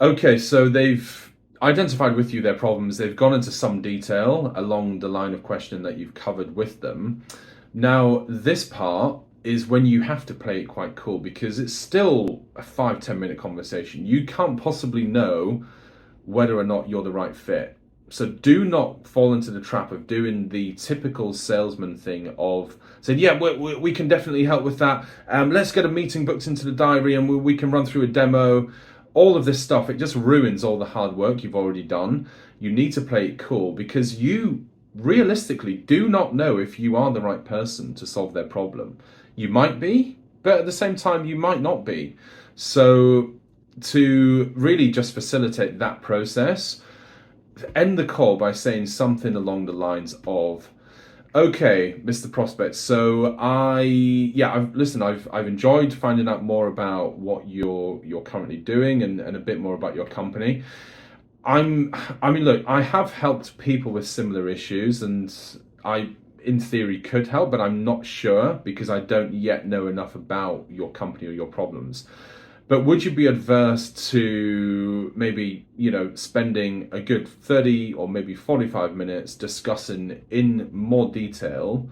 Okay, so they've identified with you their problems. They've gone into some detail along the line of questioning that you've covered with them. Now, this part is when you have to play it quite cool because it's still a 5-10 minute conversation. You can't possibly know whether or not you're the right fit. So do not fall into the trap of doing the typical salesman thing of saying, yeah, we can definitely help with that. Let's get a meeting booked into the diary and we can run through a demo. All of this stuff, it just ruins all the hard work you've already done. You need to play it cool because you realistically do not know if you are the right person to solve their problem. You might be, but at the same time, you might not be. So to really just facilitate that process, end the call by saying something along the lines of, okay, Mr. Prospect, so I've enjoyed finding out more about what you're currently doing and a bit more about your company. Look, I have helped people with similar issues and I in theory could help, but I'm not sure because I don't yet know enough about your company or your problems. But would you be adverse to maybe, spending a good 30 or maybe 45 minutes discussing in more detail?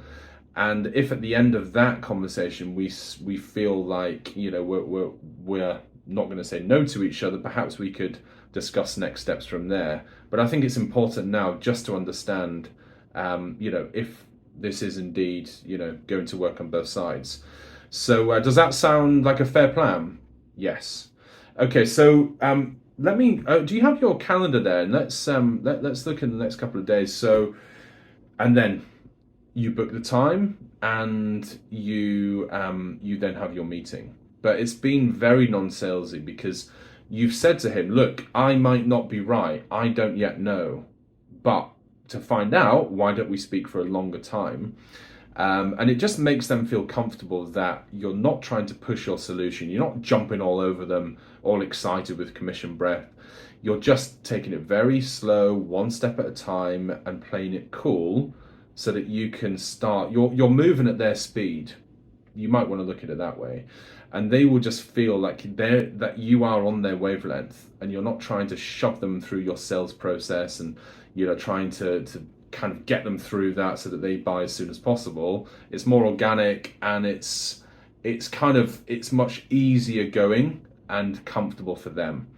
And if at the end of that conversation we feel like, we're not going to say no to each other, perhaps we could discuss next steps from there. But I think it's important now just to understand, if this is indeed, going to work on both sides. So does that sound like a fair plan? Yes. Okay, so let me. Do you have your calendar there? And let's look in the next couple of days. So, and then you book the time, and you then have your meeting. But it's been very non-salesy because you've said to him, "Look, I might not be right. I don't yet know, but to find out, why don't we speak for a longer time?" And it just makes them feel comfortable that you're not trying to push your solution. You're not jumping all over them, all excited with commission breath. You're just taking it very slow, one step at a time, and playing it cool so that you can start. You're moving at their speed. You might want to look at it that way. And they will just feel like that you are on their wavelength and you're not trying to shove them through your sales process and trying to kind of get them through that so that they buy as soon as possible. It's more organic and it's much easier going and comfortable for them.